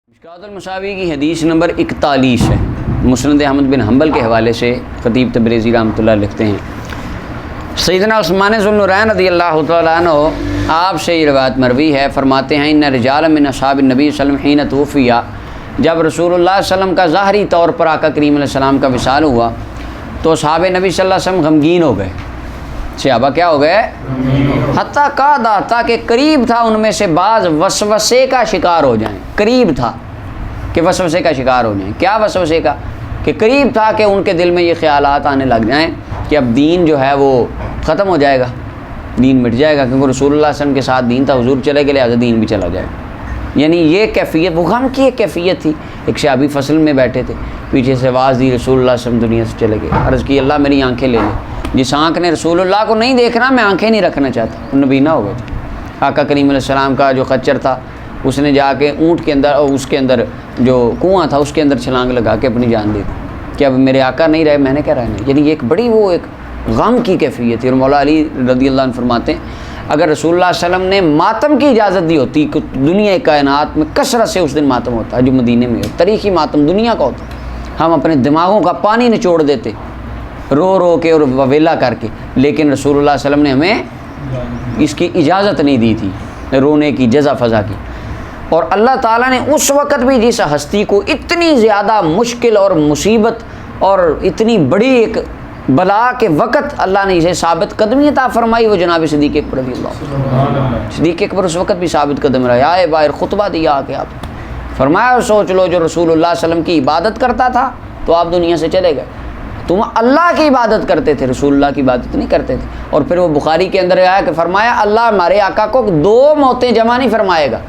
مشکوٰۃ المصابیح کی حدیث نمبر 41 ہے۔ مسند احمد بن حنبل کے حوالے سے خطیب تبریزی رحمۃ اللہ لکھتے ہیں، سیدنا عثمان ذو النورین رضی اللہ تعالیٰ عنہ آپ سے یہ روایت مروی ہے، فرماتے ہیں ان رجال من اصحاب النبی صلی اللہ علیہ وسلم حین توفی، جب رسول اللہ صلی اللہ علیہ وسلم کا ظاہری طور پر آقا کریم علیہ السلام کا وصال ہوا تو صحابہ نبی صلی اللہ علیہ وسلم غمگین ہو گئے۔ صحابہ کیا ہو گئے؟ حتیٰ قادا، تاکہ قریب تھا ان میں سے بعض وسوسے کا شکار ہو جائیں، قریب تھا کہ وسوسے کا شکار ہو جائیں۔ کیا وسوسے کا؟ کہ قریب تھا کہ ان کے دل میں یہ خیالات آنے لگ جائیں کہ اب دین جو ہے وہ ختم ہو جائے گا، دین مٹ جائے گا، کیونکہ رسول اللہ صلی اللہ علیہ وسلم کے ساتھ دین تھا، حضور چلے گئے لہٰذا دین بھی چلا جائے گا۔ یعنی یہ کیفیت، وہ غم کی ایک کیفیت تھی۔ ایک صحابی فصل میں بیٹھے تھے، پیچھے سے آواز دی رسول اللہ صلی اللہ علیہ وسلم دنیا سے چلے گئے۔ عرض کی اللہ میری آنکھیں لے لے، جس آنکھ نے رسول اللہ کو نہیں دیکھنا میں آنکھیں نہیں رکھنا چاہتا، نبینا ہو گئے تھے۔ آقا کریم علیہ السلام کا جو خچر تھا اس نے جا کے اونٹ کے اندر، اور اس کے اندر جو کنواں تھا اس کے اندر چھلانگ لگا کے اپنی جان دی تھی کہ اب میرے آقا نہیں رہے، میں نے کیا رہنا۔ یعنی یہ ایک بڑی وہ ایک غم کی کیفیت ہے۔ اور مولا علی رضی اللہ عنہ فرماتے ہیں اگر رسول اللہ صلی اللہ علیہ وسلم نے ماتم کی اجازت دی ہوتی کہ دنیا کائنات میں کثرت سے اس دن ماتم ہوتا ہے جو مدینے میں ہے، تاریخی ماتم دنیا کا ہوتا، ہم اپنے دماغوں کا پانی نچوڑ دیتے رو رو کے اور وویلا کر کے، لیکن رسول اللہ صلی اللہ علیہ وسلم نے ہمیں اس کی اجازت نہیں دی تھی رونے کی، جزا فضا کی۔ اور اللہ تعالیٰ نے اس وقت بھی جس ہستی کو اتنی زیادہ مشکل اور مصیبت اور اتنی بڑی ایک بلا کے وقت اللہ نے اسے ثابت قدمی عطا فرمائی، وہ جناب صدیق اکبر رضی اللہ۔ صدیق اکبر اس وقت بھی ثابت قدم رہے، آئے باہر خطبہ دیا آ کے آپ فرمایا سوچ لو جو رسول اللہ صلی اللہ علیہ وسلم کی عبادت کرتا تھا تو آپ دنیا سے چلے گئے، تم اللہ کی عبادت کرتے تھے، رسول اللہ کی عبادت نہیں کرتے تھے۔ اور پھر وہ بخاری کے اندر آیا کہ فرمایا اللہ ہمارے آقا کو 2 موتیں جمع نہیں فرمائے گا۔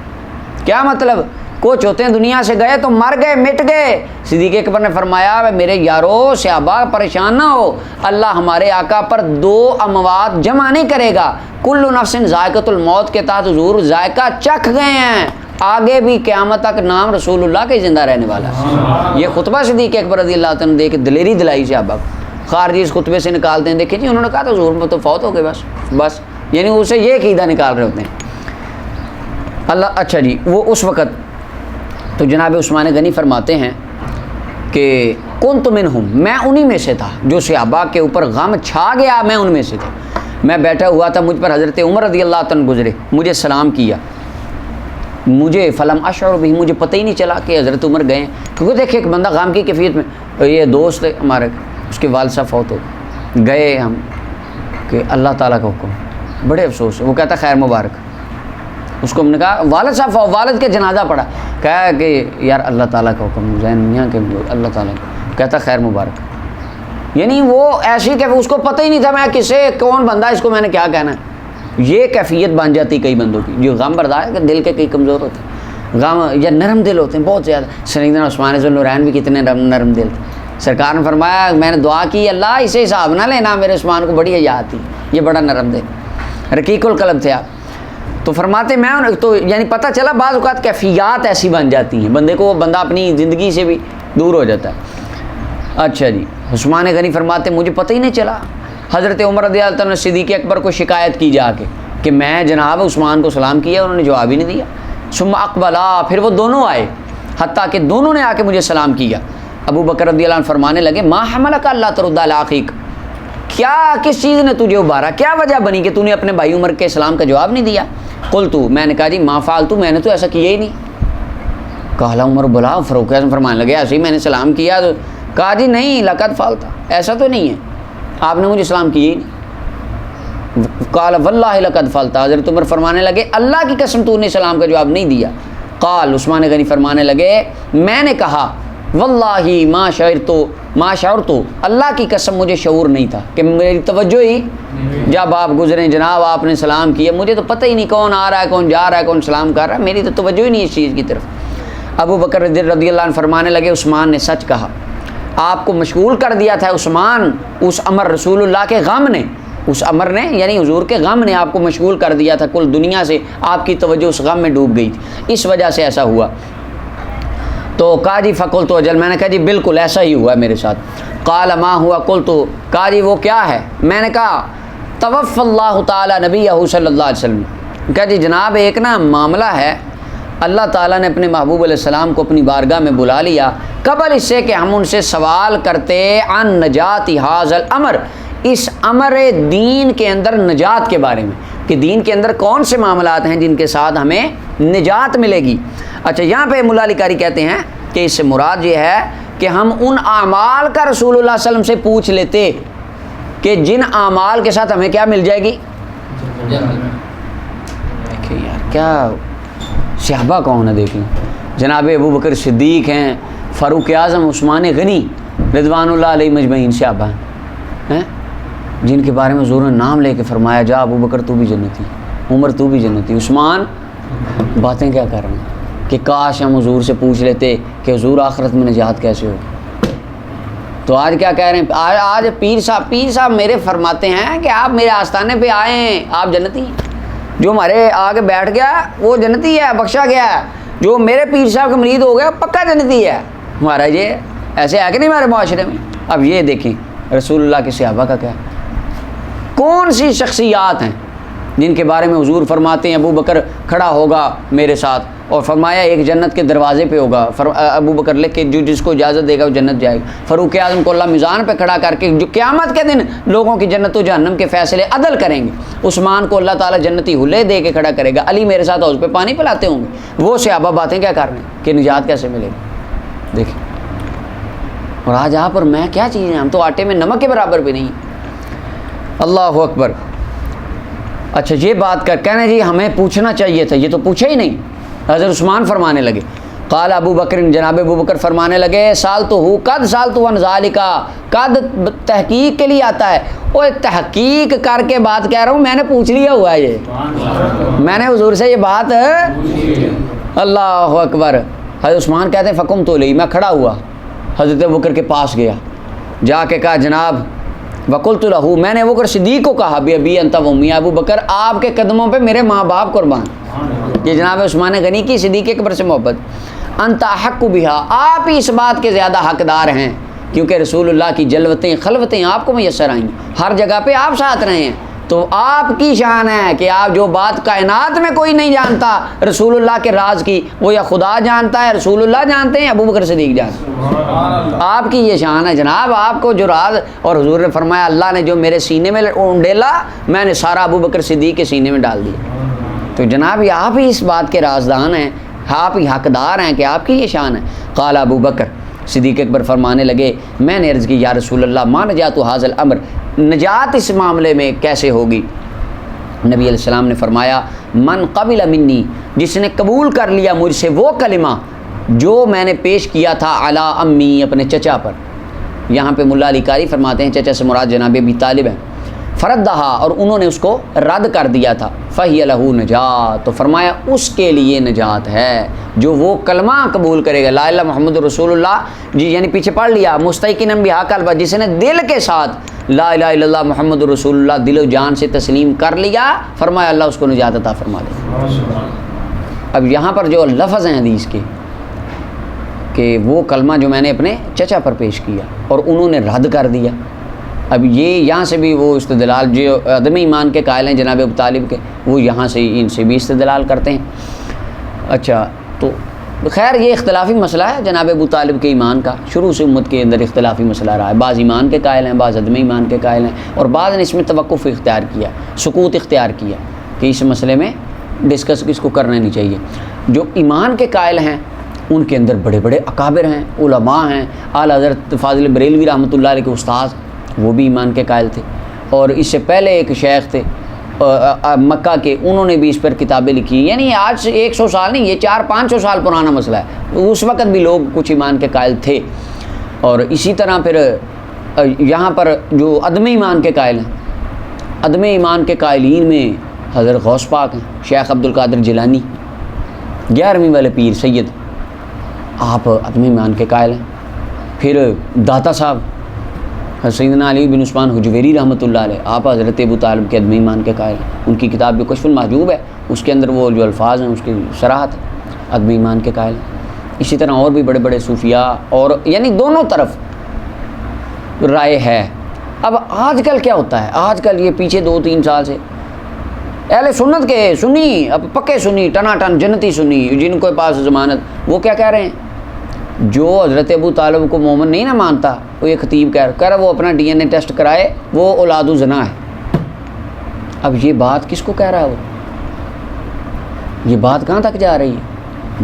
کیا مطلب؟ کچھ ہوتے ہیں دنیا سے گئے تو مر گئے، مٹ گئے۔ صدیق اکبر نے فرمایا میرے یارو صحابہ پریشان نہ ہو، اللہ ہمارے آقا پر 2 اموات جمع نہیں کرے گا۔ کل نفس ذائقۃ الموت کے تحت حضور ذائقہ چکھ گئے ہیں، آگے بھی قیامت تک نام رسول اللہ کا زندہ رہنے والا ہے۔ یہ خطبہ صدیق اکبر رضی اللہ عنہ دے کے دلیری دلائی صحابہ کو، خارجی اس خطبے سے نکالتے ہیں، دیکھیں جی انہوں نے کہا تو حضور میں تو فوت ہو گئے بس یعنی اسے یہ عقیدہ نکال رہے ہوتے ہیں اللہ۔ اچھا جی، وہ اس وقت تو جناب عثمان غنی فرماتے ہیں کہ کنت منہم، میں انہی میں سے تھا جو صحابہ کے اوپر غم چھا گیا، میں ان میں سے تھا۔ میں بیٹھا ہوا تھا، مجھ پر حضرت عمر رضی اللہ عنہ گزرے، مجھے سلام کیا، مجھے فلم اشعر بھی، مجھے پتہ ہی نہیں چلا کہ حضرت عمر گئے ہیں، کیونکہ دیکھیں ایک بندہ غم کی کیفیت میں، یہ دوست ہے ہمارے، اس کے والد صاحب فوت ہو گئے ہم کہ اللہ تعالیٰ کا حکم، بڑے افسوس ہے۔ وہ کہتا خیر مبارک، اس کو ہم نے کہا والد صاحب، والد کے جنازہ پڑھا، کہا کہ یار اللہ تعالیٰ کا حکم، زین میاں کے اللہ تعالیٰ کا، کہتا خیر مبارک۔ یعنی وہ ایسی کہ اس کو پتہ ہی نہیں تھا میں کسے، کون بندہ اس کو میں نے کیا کہنا ہے۔ یہ کیفیت بن جاتی کئی بندوں کی جو غم برداشت کہ دل کے کئی کمزور ہوتے ہیں، غم یا نرم دل ہوتے ہیں بہت زیادہ۔ سیدنا عثمان ذو النورین بھی کتنے نرم دل تھے۔ سرکار نے فرمایا میں نے دعا کی اللہ اسے حساب نہ لینا، میرے عثمان کو بڑی حیا آتی، یہ بڑا نرم دل، رقیق القلب تھے آپ۔ تو فرماتے میں تو یعنی پتہ چلا بعض اوقات کیفیات ایسی بن جاتی ہیں بندے کو، بندہ اپنی زندگی سے بھی دور ہو جاتا ہے۔ اچھا جی، عثمان غنی فرماتے مجھے پتہ ہی نہیں چلا۔ حضرت عمر رضی اللہ عنہ نے صدیق اکبر کو شکایت کی جا کے کہ میں جناب عثمان کو سلام کیا، انہوں نے جواب ہی نہیں دیا۔ ثم اقبلا، پھر وہ دونوں آئے، حتیٰ کہ دونوں نے آ کے مجھے سلام کیا۔ ابو بکر رضی اللہ عنہ فرمانے لگے ما حملک اللہ ترد علی اخیک، کیا کس چیز نے تجھے ابھارا، کیا وجہ بنی کہ تو نے اپنے بھائی عمر کے سلام کا جواب نہیں دیا؟ قلتو، میں نے کہا جی ما فعلت، میں نے تو ایسا کیا ہی نہیں۔ کہا عمر بلا، فاروق اعظم فرمانے لگے ایسے ہی میں نے سلام کیا تو کہا جی نہیں لقد فعلت، ایسا تو نہیں ہے، آپ نے مجھے سلام کیا ہی نہیں۔ قال واللہ لقد فعلت، حضرت عمر فرمانے لگے اللہ کی قسم تو نے سلام کا جواب نہیں دیا۔ قال عثمان غنی فرمانے لگے میں نے کہا واللہ ما شعرت، اللہ کی قسم مجھے شعور نہیں تھا کہ میری توجہ ہی جب آپ گزرے جناب آپ نے سلام کیا، مجھے تو پتہ ہی نہیں کون آ رہا ہے کون جا رہا ہے کون سلام کر رہا ہے، میری تو توجہ ہی نہیں اس چیز کی طرف۔ ابو بکر رضی اللہ عنہ فرمانے لگے عثمان نے سچ کہا، آپ کو مشغول کر دیا تھا عثمان، اس امر رسول اللہ کے غم نے، اس امر نے یعنی حضور کے غم نے آپ کو مشغول کر دیا تھا، کل دنیا سے آپ کی توجہ اس غم میں ڈوب گئی تھی، اس وجہ سے ایسا ہوا۔ تو کہا جی فقلت اجل، میں نے کہا جی بالکل ایسا ہی ہوا میرے ساتھ۔ قال ما ہوا قلت، کہا جی وہ کیا ہے؟ میں نے کہا توفى اللہ تعالی نبیہ صلی اللہ علیہ وسلم، کہا جی جناب ایک نا معاملہ ہے اللہ تعالیٰ نے اپنے محبوب علیہ السلام کو اپنی بارگاہ میں بلا لیا قبل اس سے کہ ہم ان سے سوال کرتے عن نجات ھذا الامر، اس امر دین کے اندر نجات کے بارے میں، کہ دین کے اندر کون سے معاملات ہیں جن کے ساتھ ہمیں نجات ملے گی۔ اچھا، یہاں پہ مولا علی قاری کہتے ہیں کہ اس سے مراد یہ ہے کہ ہم ان اعمال کا رسول اللہ صلی اللہ علیہ وسلم سے پوچھ لیتے کہ جن اعمال کے ساتھ ہمیں کیا مل جائے گی؟ دیکھیں یار کیا صحابہ کون ہے، دیکھیں جناب ابو بکر صدیق ہیں، فاروق اعظم، عثمان غنی رضوان اللہ علیہ مجمعین صحابہ ہیں جن کے بارے میں حضور نے نام لے کے فرمایا جا ابو بکر تو بھی جنتی، عمر تو بھی جنتی، عثمان باتیں کیا کر رہے ہیں کہ کاش ہم حضور سے پوچھ لیتے کہ حضور آخرت میں نجات کیسے ہوگی۔ تو آج کیا کہہ رہے ہیں؟ آج پیر صاحب میرے فرماتے ہیں کہ آپ میرے آستانے پہ آئے ہیں، آپ جنتی ہیں، جو ہمارے آگے بیٹھ گیا وہ جنتی ہے، بخشا گیا ہے، جو میرے پیر صاحب کا مرید ہو گیا پکا جنتی ہے۔ ہمارا یہ ایسے ہے کہ نہیں ہمارے معاشرے میں؟ اب یہ دیکھیں رسول اللہ کے صحابہ کا کیا، کون سی شخصیات ہیں جن کے بارے میں حضور فرماتے ہیں ابو بکر کھڑا ہوگا میرے ساتھ، اور فرمایا ایک جنت کے دروازے پہ ہوگا، ابو بکر لکھ کے جو جس کو اجازت دے گا وہ جنت جائے گا۔ فاروق اعظم کو اللہ میزان پہ کھڑا کر کے جو قیامت کے دن لوگوں کی جنت و جہنم کے فیصلے عدل کریں گے۔ عثمان کو اللہ تعالیٰ جنتی حلے دے کے کھڑا کرے گا۔ علی میرے ساتھ حوض پہ پانی پلاتے ہوں گے۔ وہ صحابہ باتیں کیا کر رہے ہیں کہ نجات کیسے ملے گی؟ دیکھیں، اور آج آپ اور میں کیا چیز ہیں، ہم تو آٹے میں نمک کے برابر بھی نہیں۔ اللہ اکبر۔ اچھا، یہ بات کہنا جی ہمیں پوچھنا چاہیے تھا، یہ تو پوچھا ہی نہیں۔ حضرت عثمان فرمانے لگے، قال ابو بکر، جناب ابو بکر فرمانے لگے، سالتو عن ذالک، قد تحقیق کے لیے آتا ہے، وہ تحقیق کر کے بات کہہ رہا ہوں، میں نے پوچھ لیا ہوا ہے، یہ میں نے حضور سے یہ بات، اللہ اکبر۔ حضرت عثمان کہتے ہیں فقم تو لئی، میں کھڑا ہوا، حضرت ابو بکر کے پاس گیا، جا کے کہا جناب وقلت لہو، میں نے ابو بکر صدیق کو کہا بی ابی انت و امی، ابو بکر آپ کے قدموں پہ میرے ماں باپ قربان۔ یہ جناب عثمان غنی کی صدیق اکبر سے محبت۔ انت احق بہا، آپ ہی اس بات کے زیادہ حقدار ہیں، کیونکہ رسول اللہ کی جلوتیں خلوتیں آپ کو میسر آئیں، ہر جگہ پہ آپ ساتھ رہے ہیں، تو آپ کی شان ہے کہ آپ جو بات کائنات میں کوئی نہیں جانتا رسول اللہ کے راز کی، وہ یا خدا جانتا ہے، رسول اللہ جانتے ہیں، ابو بکر صدیق جانتے ہیں۔ آپ کی یہ شان ہے جناب، آپ کو جو راز، اور حضور نے فرمایا اللہ نے جو میرے سینے میں ڈیلا میں نے سارا ابو بکر صدیق کے سینے میں ڈال دیا۔ تو جناب یہ آپ ہی اس بات کے رازدان ہیں، آپ ہی حقدار ہیں کہ آپ کی یہ شان ہے۔ قال ابو بکر صدیق اکبر فرمانے لگے، میں نے عرض کی یا رسول اللہ ما نجات ھذا الامر، نجات اس معاملے میں کیسے ہوگی؟ نبی علیہ السلام نے فرمایا من قبل منی، جس نے قبول کر لیا مجھ سے وہ کلمہ جو میں نے پیش کیا تھا علی امی، اپنے چچا پر۔ یہاں پہ ملا علی قاری فرماتے ہیں چچا سے مراد جناب ابی طالب ہیں، فردہا، اور انہوں نے اس کو رد کر دیا تھا، فہی لہو نجات، تو فرمایا اس کے لیے نجات ہے جو وہ کلمہ قبول کرے گا، لا الہ محمد رسول اللہ، جی یعنی پیچھے پڑھ لیا، مستیقناً بہا قلبہ، جس نے دل کے ساتھ لا الہ الا اللہ محمد رسول اللہ دل و جان سے تسلیم کر لیا، فرمایا اللہ اس کو نجات عطا فرما دے۔ اب یہاں پر جو لفظ ہیں حدیث کے کہ وہ کلمہ جو میں نے اپنے چچا پر پیش کیا اور انہوں نے رد کر دیا، اب یہ یہاں سے بھی وہ استدلال جو عدم ایمان کے قائل ہیں جناب ابو طالب کے، وہ یہاں سے ان سے بھی استدلال کرتے ہیں۔ اچھا، تو خیر یہ اختلافی مسئلہ ہے جناب ابو طالب کے ایمان کا، شروع سے امت کے اندر اختلافی مسئلہ رہا ہے، بعض ایمان کے قائل ہیں، بعض عدم ایمان کے قائل ہیں، اور بعض نے اس میں توقف اختیار کیا، سکوت اختیار کیا کہ اس مسئلے میں ڈسکس اس کو کرنا نہیں چاہیے۔ جو ایمان کے قائل ہیں ان کے اندر بڑے بڑے اکابر ہیں، علماء ہیں، اعلیٰ حضرت فاضل بریلوی رحمۃ اللہ علیہ کے استاذ، وہ بھی ایمان کے قائل تھے، اور اس سے پہلے ایک شیخ تھے مکہ کے، انہوں نے بھی اس پر کتابیں لکھی، یعنی آج سے 100 سال نہیں، یہ 400-500 سال پرانا مسئلہ ہے، اس وقت بھی لوگ کچھ ایمان کے قائل تھے۔ اور اسی طرح پھر یہاں پر جو عدم ایمان کے قائل ہیں، عدم ایمان کے قائلین میں حضرت غوث پاک ہیں، شیخ عبد القادر جیلانی 11ویں والے پیر سید، آپ عدم ایمان کے قائل ہیں۔ پھر داتا صاحب سیدنا علی بن عثمان حجویری رحمۃ اللہ علیہ، آپ حضرت ابو طالب کے عدم ایمان کے قائل ہیں، ان کی کتاب جو کشف المحجوب ہے اس کے اندر وہ جو الفاظ ہیں اس کی صراحت عدم ایمان کے قائل ہیں۔ اسی طرح اور بھی بڑے بڑے صوفیاء، اور یعنی دونوں طرف رائے ہے۔ اب آج کل کیا ہوتا ہے، آج کل یہ پیچھے 2-3 سال سے اہل سنت کے سنی، اب پکے سنی، ٹنا ٹن جنتی سنی، جن کے پاس ضمانت، وہ کیا کہہ رہے ہیں؟ جو حضرت ابو طالب کو مومن نہیں نہ مانتا، وہ یہ خطیب کہہ رہا وہ اپنا ڈی این اے ٹیسٹ کرائے، وہ اولاد الزنا ہے۔ اب یہ بات کس کو کہہ رہا ہے؟ وہ یہ بات کہاں تک جا رہی ہے؟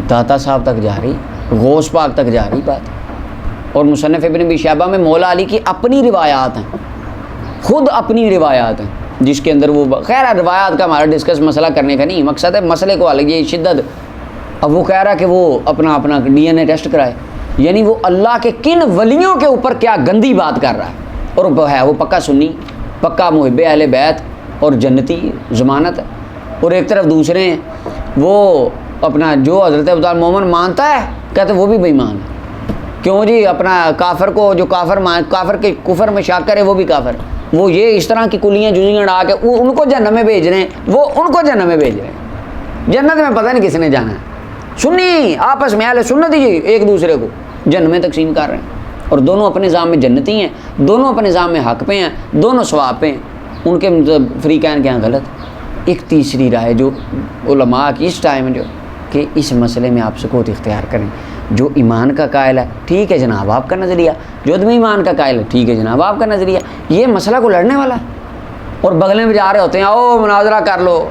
داتا صاحب تک جا رہی، غوث پاک تک جا رہی بات۔ اور مصنف ابن ابی شیبہ میں مولا علی کی اپنی روایات ہیں، خود اپنی روایات ہیں، جس کے اندر وہ خیر روایات کا ہمارا ڈسکس مسئلہ کرنے کا نہیں مقصد ہے، مسئلے کو الگ یہ شدت۔ اب وہ کہہ رہا کہ وہ اپنا ڈی این اے ٹیسٹ کرائے، یعنی وہ اللہ کے کن ولیوں کے اوپر کیا گندی بات کر رہا ہے، اور وہ ہے وہ پکا سنی، پکا محب اہل بیت اور جنتی ضمانت ہے۔ اور ایک طرف دوسرے ہیں وہ اپنا جو حضرت ابو طالب مومن مانتا ہے کہتے وہ بھی بے ایمان ہے۔ کیوں جی؟ اپنا کافر کو جو کافر کے کفر میں شک کرے وہ بھی کافر، وہ یہ اس طرح کی کلیاں جزیاں اڑا کے ان کو جہنم میں بھیج رہے ہیں، وہ ان کو جہنم میں بھیج رہے ہیں۔ جنت میں پتہ نہیں کس نے جانا ہے۔ سنی آپس میں اہل سنت ہی ایک دوسرے کو جنت میں تقسیم کر رہے ہیں، اور دونوں اپنے نظام میں جنتی ہیں، دونوں اپنے نظام میں حق پہ ہیں، دونوں ثواب پہ ہیں، ان کے فریقین کے یہاں غلط۔ ایک تیسری رائے جو علماء کی اس ٹائم جو کہ اس مسئلے میں آپ سکوت اختیار کریں، جو ایمان کا قائل ہے ٹھیک ہے جناب آپ کا نظریہ، جو عدم ایمان کا قائل ہے ٹھیک ہے جناب آپ کا نظریہ، یہ مسئلہ کو لڑنے والا ہے، اور بغلیں میں جا رہے ہوتے ہیں آؤ مناظرہ کر لو،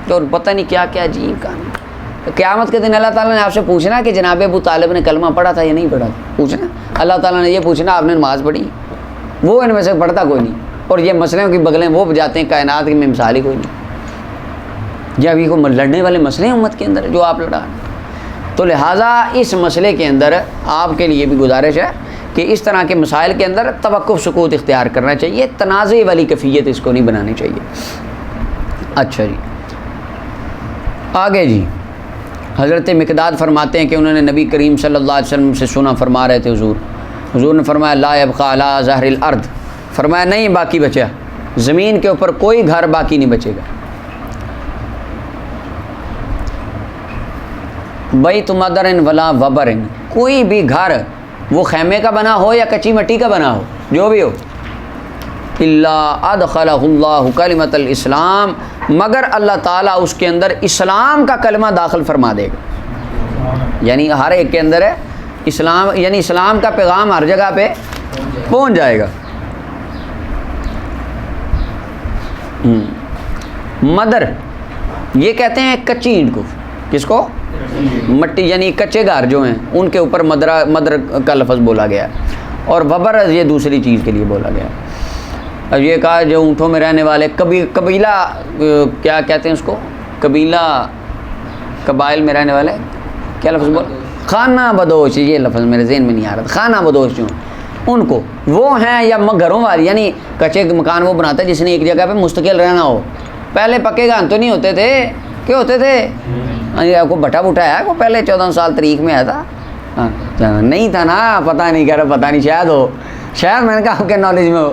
اور پتہ نہیں کیا کیا عجیب کہانی۔ قیامت کے دن اللہ تعالیٰ نے آپ سے پوچھنا کہ جناب ابو طالب نے کلمہ پڑھا تھا یا نہیں پڑھا تھا، پوچھنا اللہ تعالیٰ نے یہ پوچھنا آپ نے نماز پڑھی، وہ ان میں سے پڑھتا کوئی نہیں، اور یہ مسئلوں کی بغلیں وہ بجاتے ہیں کائنات میں مثال ہی کوئی نہیں۔ جب یہ کو لڑنے والے مسئلے ہیں امت کے اندر جو آپ لڑا، تو لہٰذا اس مسئلے کے اندر آپ کے لیے بھی گزارش ہے کہ اس طرح کے مسائل کے اندر توقف سکوت اختیار کرنا چاہیے، تنازع والی کیفیت اس کو نہیں بنانی چاہیے۔ اچھا جی آگے جی، حضرت مقداد فرماتے ہیں کہ انہوں نے نبی کریم صلی اللہ علیہ وسلم سے سنا، فرما رہے تھے حضور نے فرمایا لا یبقى علی ظہر الارض، فرمایا نہیں باقی بچا، زمین کے اوپر کوئی گھر باقی نہیں بچے گا، بیت مدر ولا وبر، کوئی بھی گھر وہ خیمے کا بنا ہو یا کچی مٹی کا بنا ہو جو بھی ہو، الا ادخلہ اللہ کلمۃ الاسلام، مگر اللہ تعالیٰ اس کے اندر اسلام کا کلمہ داخل فرما دے گا، یعنی ہر ایک کے اندر ہے اسلام، یعنی اسلام کا پیغام ہر جگہ پہ پہنچ جائے گا۔ مدر یہ کہتے ہیں کچی اینٹ کو، کس کو؟ مٹی، یعنی کچے گھر جو ہیں ان کے اوپر مدر کا لفظ بولا گیا ہے، اور وبر یہ دوسری چیز کے لیے بولا گیا ہے۔ اب یہ کہا جو اونٹوں میں رہنے والے قبیلہ کیا کہتے ہیں اس کو، قبیلہ قبائل میں رہنے والے کیا لفظ بول، خانہ بدوش، یہ لفظ میرے ذہن میں نہیں آ رہا تھا، خانہ بدوش جو ان کو وہ ہیں، یا گھروں والی، یعنی کچے مکان وہ بناتا ہے جس نے ایک جگہ پہ مستقل رہنا ہو۔ پہلے پکے گھر تو نہیں ہوتے تھے، کیا ہوتے تھے؟ آپ کو بٹا بٹا ہے کو پہلے 14 سال تاریخ میں آیا تھا، نہیں تھا نا، پتہ نہیں کہہ رہا، پتہ نہیں شاید ہو، شاید میں نے کہا آپ کے نالج میں ہو۔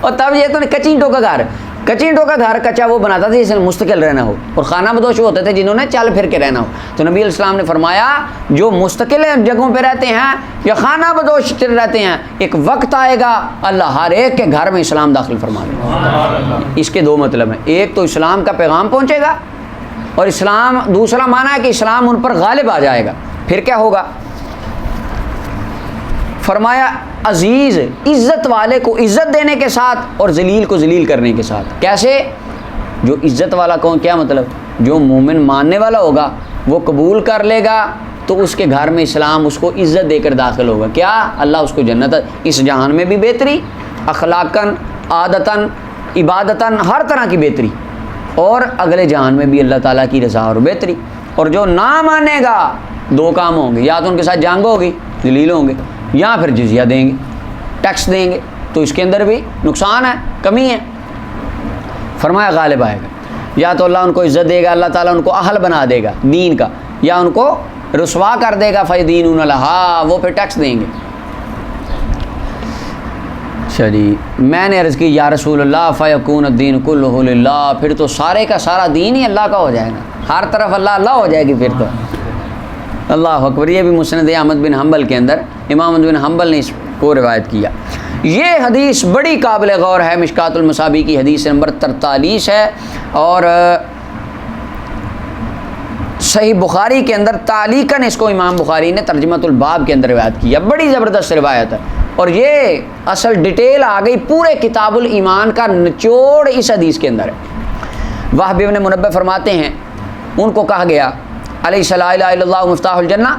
اور تب یہ تو کچی اینٹوں کا گھر، کچی اینٹوں کا گھر کچا وہ بناتا تھا جس نے مستقل رہنا ہو، اور خانہ بدوش ہوتے تھے جنہوں نے چل پھر کے رہنا ہو۔ تو نبی علیہ السلام نے فرمایا جو مستقل جگہوں پہ رہتے ہیں یا خانہ بدوش رہتے ہیں، ایک وقت آئے گا اللہ ہر ایک کے گھر میں اسلام داخل فرما دے گا۔ اس کے دو مطلب ہیں، ایک تو اسلام کا پیغام پہنچے گا، اور اسلام دوسرا معنی ہے کہ اسلام ان پر غالب آ جائے گا۔ پھر کیا ہوگا؟ فرمایا عزیز عزت والے کو عزت دینے کے ساتھ، اور ذلیل کو ذلیل کرنے کے ساتھ۔ کیسے؟ جو عزت والا کون، کیا مطلب؟ جو مومن ماننے والا ہوگا وہ قبول کر لے گا تو اس کے گھر میں اسلام اس کو عزت دے کر داخل ہوگا، کیا اللہ اس کو جنت، اس جہان میں بھی بہتری، اخلاقاً، عادتاً، عبادتاً، ہر طرح کی بہتری، اور اگلے جہان میں بھی اللہ تعالیٰ کی رضا اور بہتری۔ اور جو نہ مانے گا دو کام ہوں گے، یا تو ان کے ساتھ جنگ ہوگی، ذلیل ہوں گے، یا پھر جزیہ دیں گے، ٹیکس دیں گے، تو اس کے اندر بھی نقصان ہے، کمی ہے۔ فرمایا غالب آئے گا، یا تو اللہ ان کو عزت دے گا، اللہ تعالیٰ ان کو اہل بنا دے گا دین کا، یا ان کو رسوا کر دے گا، فَيَدِينُونَ لَهَا، وہ پھر ٹیکس دیں گے۔ چلیے میں نے عرض کی یا رسول اللہ فَيَكُونَ الدِّينُ كُلُّهُ لِلَّهِ، پھر تو سارے کا سارا دین ہی اللہ کا ہو جائے گا، ہر طرف اللہ اللہ ہو جائے گی پھر تو۔ اللہ اکبر۔ یہ بھی مسند احمد بن حنبل کے اندر امام احمد بن حنبل نے اس کو روایت کیا۔ یہ حدیث بڑی قابل غور ہے، مشکات المصابیح کی حدیث نمبر 43 ہے، اور صحیح بخاری کے اندر تعلیقاً اس کو امام بخاری نے ترجمۃ الباب کے اندر روایت کی ہے، بڑی زبردست روایت ہے، اور یہ اصل ڈیٹیل آ گئی پورے کتاب الایمان کا نچوڑ اس حدیث کے اندر ہے۔ وہب ابن منبہ فرماتے ہیں ان کو کہا گیا علیہ لا الہ الا اللہ مفتاح الجنہ،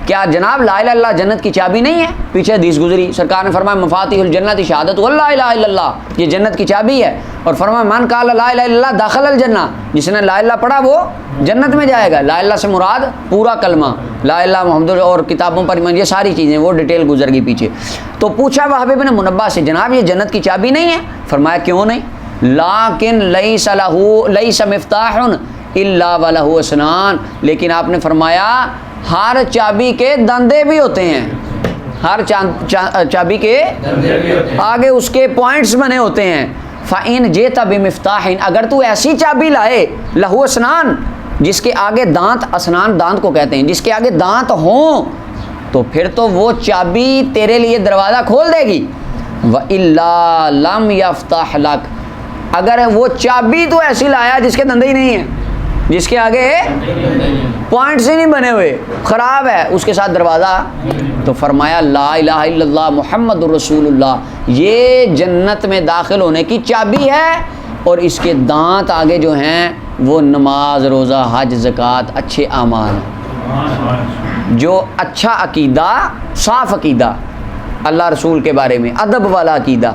کیا جناب لا الہ الا اللہ جنت کی چابی نہیں ہے؟ پیچھے حدیث گزری، سرکار نے فرمایا مفاتیح الجنت شہادت لا الہ الا اللہ، یہ جنت کی چابی ہے، اور فرمایا من قال لا الہ الا اللہ داخل الجنہ، جس نے لا الہ پڑھا وہ جنت میں جائے گا۔ لا الہ سے مراد پورا کلمہ لا الہ محمد، اور کتابوں پر یہ ساری چیزیں وہ ڈیٹیل گزر گئی پیچھے۔ تو پوچھا وہب بن منبہ سے جناب یہ جنت کی چابی نہیں ہے؟ فرمایا کیوں نہیں؟ لیکن لیس مفتاح الا ولہ اسنان، لیکن آپ نے فرمایا ہر چابی کے دندے بھی ہوتے ہیں، ہر چابی کے آگے اس کے پوائنٹس بنے ہوتے ہیں۔ فَإِنْ جِئْتَ بِمِفْتَاحٍ، اگر تو ایسی چابی لائے لہو اسنان، جس کے آگے دانت، اسنان دانت کو کہتے ہیں، جس کے آگے دانت ہوں، تو پھر تو وہ چابی تیرے لیے دروازہ کھول دے گی۔ وَإِلَّا لَمْ يَفْتَحْ لَكَ، اگر وہ چابی تو ایسی لایا جس کے دندے ہی نہیں ہیں، جس کے آگے پوائنٹس ہی نہیں بنے ہوئے، خراب ہے، اس کے ساتھ دروازہ، تو فرمایا لا الہ الا اللہ محمد رسول اللہ، یہ جنت میں داخل ہونے کی چابی ہے، اور اس کے دانت آگے جو ہیں وہ نماز، روزہ، حج، زکوٰۃ، اچھے اعمال، جو اچھا عقیدہ، صاف عقیدہ اللہ رسول کے بارے میں، ادب والا عقیدہ،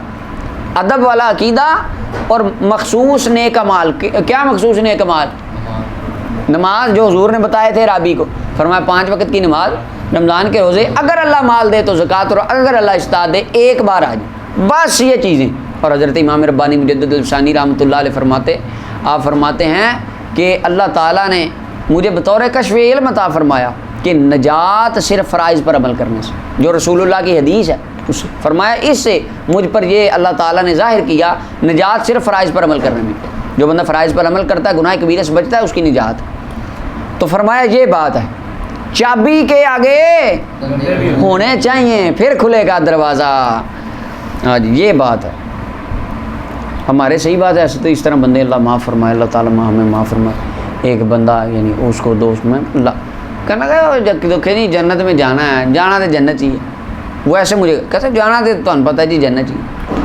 ادب والا عقیدہ، اور مخصوص نیک اعمال۔ کیا مخصوص نیک اعمال؟ نماز جو حضور نے بتائے تھے رابی کو، فرمایا 5 وقت کی نماز، رمضان کے روزے، اگر اللہ مال دے تو زکوٰۃ، اور اگر اللہ استطاعت دے 1 بار حج، بس یہ چیزیں۔ اور حضرت امام ربانی مجدد الفسانی رحمۃ اللہ علیہ آپ فرماتے ہیں کہ اللہ تعالیٰ نے مجھے بطور کشف علم عطا فرمایا کہ نجات صرف فرائض پر عمل کرنے سے، جو رسول اللہ کی حدیث ہے اس فرمایا اس سے مجھ پر یہ اللہ تعالیٰ نے ظاہر کیا نجات صرف فرائض پر عمل کرنے میں، جو بندہ فرائض پر عمل کرتا ہے گناہ کبیرہ سے بچتا ہے اس کی نجات۔ تو فرمایا یہ بات ہے، چابی کے آگے ہونے چاہیے پھر کھلے گا دروازہ۔ ہاں جی یہ بات ہے، ہمارے صحیح بات ہے، ایسے تو اس طرح بندے اللہ معاف فرمائے، اللہ تعالیٰ ہمیں معاف فرمائے۔ ایک بندہ یعنی اس کو دوست میں کہنا کہ نہیں جنت میں جانا ہے، جانا تو جنت چاہیے، وہ ایسے مجھے کہتے جانا تو پتہ ہے جی جنت چاہیے،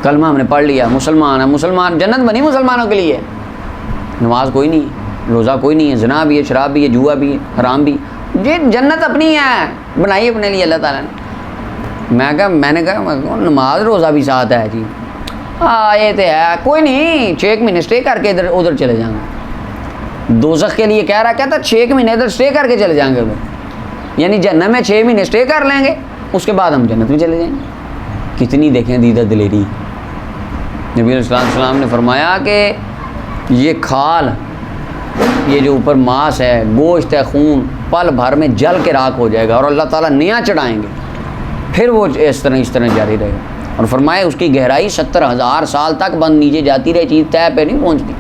کلمہ ہم نے پڑھ لیا، مسلمان ہے، مسلمان جنت بنی مسلمانوں کے لیے، نماز کوئی نہیں ہے، روزہ کوئی نہیں ہے، زنا بھی ہے، شراب بھی ہے، جوا بھی ہے، حرام بھی ہے، یہ جنت اپنی ہے، بنائی اپنے لیے اللہ تعالیٰ نے۔ میں نے کہا نماز روزہ بھی ساتھ ہے جی، ہاں یہ تو ہے، کوئی نہیں 6 مہینے اسٹے کر کے ادھر چلے جائیں گے، دوزخ کے لیے کہہ رہا کہتا 6 مہینے ادھر اسٹے کر کے چلے جائیں گے ادھر، یعنی جنت میں 6 مہینے اسٹے کر لیں گے، اس کے بعد ہم جنت میں چلے جائیں گے۔ کتنی دیکھیں دیدہ دلیری۔ نبی علیہ السلام نے فرمایا کہ یہ کھال، یہ جو اوپر ماس ہے، گوشت ہے، خون پل بھر میں جل کے راکھ ہو جائے گا، اور اللہ تعالیٰ نیا چڑھائیں گے، پھر وہ اس طرح جاری رہے گا۔ اور فرمایا اس کی گہرائی 70,000 سال تک بند نیچے جاتی رہے، چیز طے پہ نہیں پہنچتی،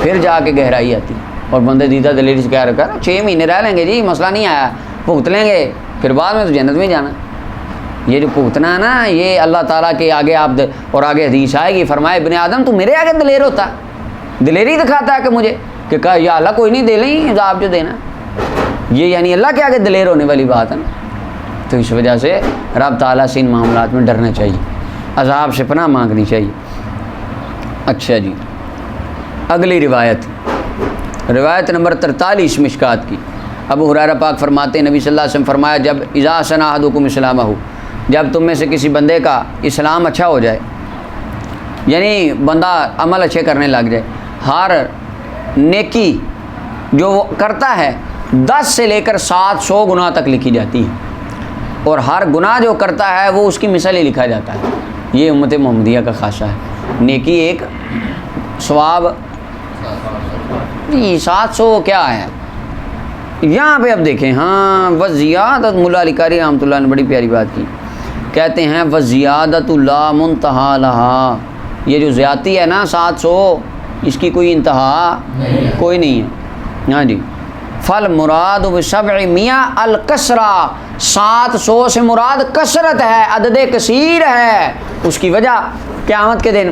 پھر جا کے گہرائی آتی۔ اور بندے دیدہ دلیری سے کہہ رکھا 6 مہینے رہ لیں گے جی، مسئلہ نہیں آیا، بھگت لیں گے، پھر بعد میں تو جنت میں جانا۔ یہ جو بھگتنا ہے نا، یہ اللہ تعالیٰ کے آگے آپ اور آگے حدیث آئے گی، فرمائے ابن آدم تو میرے آگے دلیر ہوتا ہے، دلیری دکھاتا ہے کہ مجھے کہ کہا یا اللہ کوئی نہیں دے لیں عذاب جو دینا، یہ یعنی اللہ کے آگے دلیر ہونے والی بات ہے نا۔ تو اس وجہ سے رب تعالیٰ سے ان معاملات میں ڈرنا چاہیے، عذاب سے پناہ مانگنی چاہیے۔ اچھا جی، اگلی روایت نمبر 43 مشکات کی، ابو ہریرہ پاک فرماتے ہیں نبی صلی اللہ علیہ وسلم فرمایا جب اذا حسن احدکم اسلامہ، جب تم میں سے کسی بندے کا اسلام اچھا ہو جائے، یعنی بندہ عمل اچھے کرنے لگ جائے، ہر نیکی جو وہ کرتا ہے 10 سے لے کر 700 گناہ تک لکھی جاتی ہے، اور ہر گناہ جو کرتا ہے وہ اس کی مثل ہی لکھا جاتا ہے۔ یہ امت محمدیہ کا خاصہ ہے، نیکی ایک، ثواب 700 کیا ہے یہاں پہ۔ اب دیکھیں، ہاں وزیادت، ملا علی قاری رحمۃ اللہ نے بڑی پیاری بات کی، کہتے ہیں وزیادت لا منتہا لہا، یہ جو زیادتی ہے نا 700، اس کی کوئی انتہا کوئی نہیں ہے۔ ہاں جی، فل مراد ب700 الکسرہ، 700 سے مراد کثرت ہے، عدد کثیر ہے۔ اس کی وجہ قیامت کے دن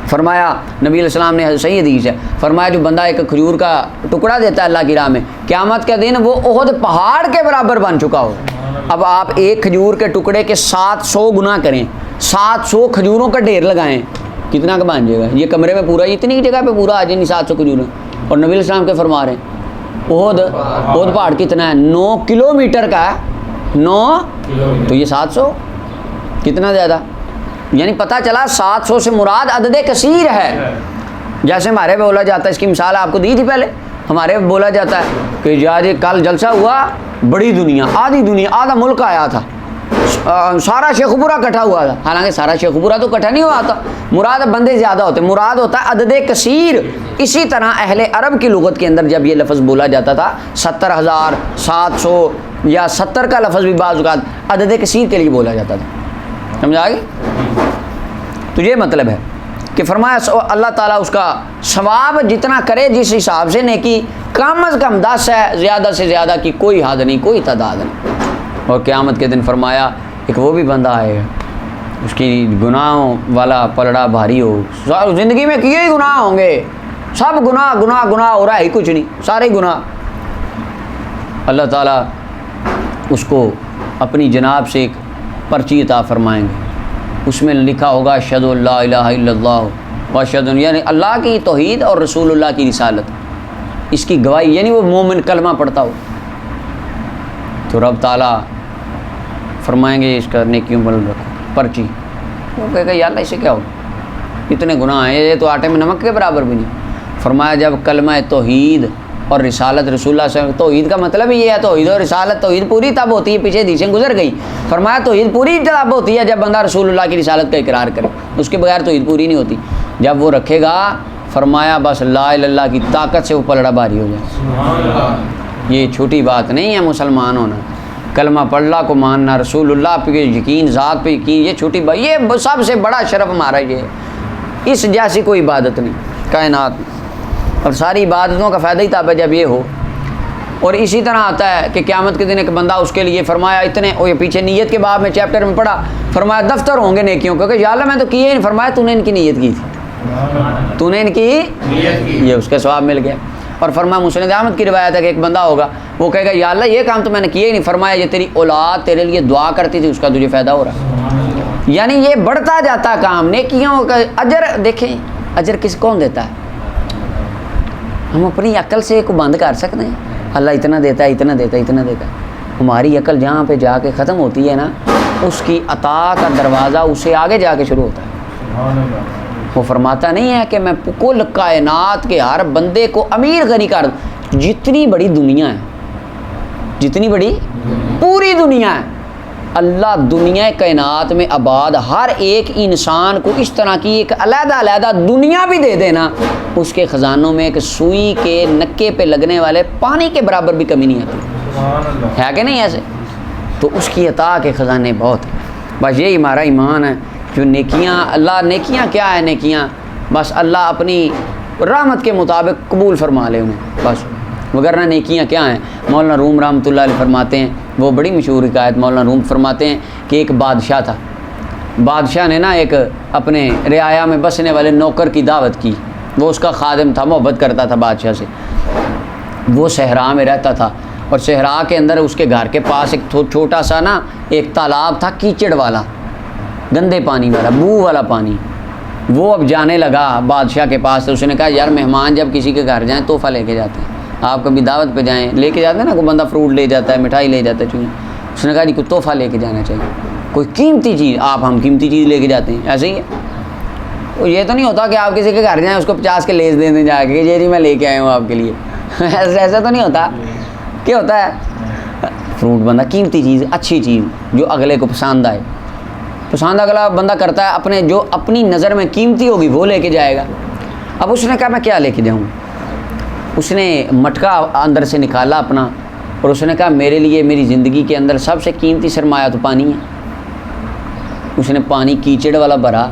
فرمایا نبی علیہ السلام نے صحیح حدیث ہے فرمایا جو بندہ ایک کھجور کا ٹکڑا دیتا ہے اللہ کی راہ میں قیامت کے دن وہ احد پہاڑ کے برابر بن چکا ہو. اب آپ ایک کھجور کے ٹکڑے کے 700 گنا کریں, 700 کھجوروں کا ڈھیر لگائیں, کتنا کا بن جائے گا؟ یہ کمرے میں پورا اتنی جگہ پہ پورا آ جائے نہیں 700 کھجور. اور نبی علیہ السلام کے فرما رہے ہیں احد پہاڑ کتنا ہے؟ 9 کلومیٹر کا ہے. 9 تو یہ 700 کتنا زیادہ. یعنی پتہ چلا 700 سے مراد عدد کثیر ہے. جیسے ہمارے بولا جاتا ہے, اس کی مثال آپ کو دی تھی پہلے, ہمارے بولا جاتا ہے کہ جی کل جلسہ ہوا, بڑی دنیا آدھا ملک آیا تھا, سارا شیخ پورا اکٹھا ہوا تھا. حالانکہ سارا شیخ پورا تو اکٹھا نہیں ہوا تھا, مراد بندے زیادہ ہوتے, مراد ہوتا ہے عدد کثیر. اسی طرح اہل عرب کی لغت کے اندر جب یہ لفظ بولا جاتا تھا 70,000 700 یا 70 کا لفظ بھی بعض اوقات عدد کثیر کے لیے بولا جاتا تھا. سمجھا گئی؟ تو یہ مطلب ہے کہ فرمایا اللہ تعالیٰ اس کا ثواب جتنا کرے جس حساب سے نیکی, کم از کم 10 ہے, زیادہ سے زیادہ کی کوئی حد نہیں, کوئی تعداد نہیں. اور قیامت کے دن فرمایا ایک وہ بھی بندہ آئے گا اس کی گناہوں والا پلڑا بھاری ہو, زندگی میں کیے ہی گناہ ہوں گے, سب گناہ ہو رہا ہے ہی کچھ نہیں, سارے گناہ. اللہ تعالیٰ اس کو اپنی جناب سے ایک پرچی عطا فرمائیں گے, اس میں لکھا ہوگا اشہد ان لا الہ الا اللہ و اشہد ان, یعنی اللہ کی توحید اور رسول اللہ کی رسالت, اس کی گواہی, یعنی وہ مومن کلمہ پڑھتا ہو. تو رب تعالیٰ فرمائیں گے اس کا نیکیوں پر رکھو پرچی. وہ کہے گا یا اللہ اسے کیا ہو, اتنے گناہ ہیں, یہ تو آٹے میں نمک کے برابر بھی نہیں. فرمایا جب کلمہ توحید اور رسالت رسول اللہ صلی اللہ علیہ وسلم, توحید کا مطلب ہی یہ ہے, توحید اور رسالت, توحید پوری تب ہوتی ہے, پیچھے حدیثیں گزر گئی. فرمایا توحید پوری تب ہوتی ہے جب بندہ رسول اللہ کی رسالت کا اقرار کرے, اس کے بغیر توحید پوری نہیں ہوتی. جب وہ رکھے گا فرمایا بس لا الہ الا اللہ کی طاقت سے وہ پلڑا بھاری ہو جائے. یہ چھوٹی بات نہیں ہے مسلمان ہونا, کلمہ پڑھ اللہ کو ماننا, رسول اللہ پہ یقین, ذات پہ یقین, یہ چھوٹی بات, یہ سب سے بڑا شرف ہمارا یہ ہے. اس جیسی کوئی عبادت نہیں کائنات میں, اور ساری عبادتوں کا فائدہ ہی تب ہے جب یہ ہو. اور اسی طرح آتا ہے کہ قیامت کے دن ایک بندہ اس کے لیے فرمایا اتنے, اور یہ پیچھے نیت کے باب میں چیپٹر میں پڑھا, فرمایا دفتر ہوں گے نیکیوں, کیونکہ یا اللہ میں تو کیے ہی نہیں. فرمایا تو نے ان کی نیت کی تھی, تو نے ان کی نیت کی, یہ اس کا ثواب مل گیا. اور فرمایا مسند احمد کی روایت ہے کہ ایک بندہ ہوگا وہ کہے گا یا اللہ یہ کام تو میں نے کیا ہی نہیں. فرمایا یہ تیری اولاد تیرے لیے دعا کرتی تھی, اس کا تجھے فائدہ ہو رہا ہے. یعنی یہ بڑھتا جاتا کام, نیکیوں کا اجر. دیکھیں اجر کون دیتا ہے؟ ہم اپنی عقل سے کو بند کر سکتے ہیں؟ اللہ اتنا دیتا ہے, اتنا دیتا ہے, اتنا دیتا ہے. ہماری عقل جہاں پہ جا کے ختم ہوتی ہے نا, اس کی عطا کا دروازہ اسے آگے جا کے شروع ہوتا ہے. وہ فرماتا نہیں ہے کہ میں کل کائنات کے ہر بندے کو امیر غنی کر دوں. جتنی بڑی دنیا ہے, جتنی بڑی پوری دنیا ہے, اللہ دنیا کائنات میں آباد ہر ایک انسان کو اس طرح کی ایک علیحدہ دنیا بھی دے دینا, اس کے خزانوں میں ایک سوئی کے نکے پہ لگنے والے پانی کے برابر بھی کمی نہیں آتی ہے کہ نہیں ایسے؟ تو اس کی عطا کے خزانے بہت ہیں. بس یہی ہمارا ایمان ہے. جو نیکیاں, اللہ نیکیاں کیا ہے؟ نیکیاں بس اللہ اپنی رحمت کے مطابق قبول فرما لے انہیں بس, وگرنہ نیکیاں کیا ہیں؟ مولانا روم رحمۃ اللہ علیہ فرماتے ہیں, وہ بڑی مشہور حکایت, مولانا روم فرماتے ہیں کہ ایک بادشاہ تھا. بادشاہ نے نا ایک اپنے رعایا میں بسنے والے نوکر کی دعوت کی. وہ اس کا خادم تھا, محبت کرتا تھا بادشاہ سے. وہ صحرا میں رہتا تھا, اور صحرا کے اندر اس کے گھر کے پاس ایک چھوٹا سا نا ایک تالاب تھا, کیچڑ والا, گندے پانی والا, بو والا پانی. وہ اب جانے لگا بادشاہ کے پاس. تو اس نے کہا یار مہمان جب کسی کے گھر جائیں تحفہ لے کے جاتے ہیں, آپ کبھی دعوت پہ جائیں لے کے جاتے ہیں نا, کوئی بندہ فروٹ لے جاتا ہے, مٹھائی لے جاتا ہے چونکہ. اس نے کہا جی کوئی تحفہ لے کے جانا چاہیے, کوئی قیمتی چیز. ہم قیمتی چیز لے کے جاتے ہیں, ایسے ہی ہے. یہ تو نہیں ہوتا کہ آپ کسی کے گھر جائیں اس کو 50 کے لیس دے دیں جا کے, یہ جی میں لے کے آیا ہوں آپ کے لیے. ایسا تو نہیں ہوتا. کیا ہوتا ہے؟ فروٹ بندہ قیمتی چیز, اچھی چیز جو اگلے کو پسند آئے, پسند اگلا بندہ کرتا ہے, اپنے جو اپنی نظر میں قیمتی ہوگی وہ لے کے جائے گا. اب اس نے کہا میں کیا لے کے جاؤں؟ اس نے مٹکا اندر سے نکالا اپنا, اور اس نے کہا میرے لیے میری زندگی کے اندر سب سے قیمتی سرمایہ تو پانی ہے. اس نے پانی کیچڑ والا بھرا,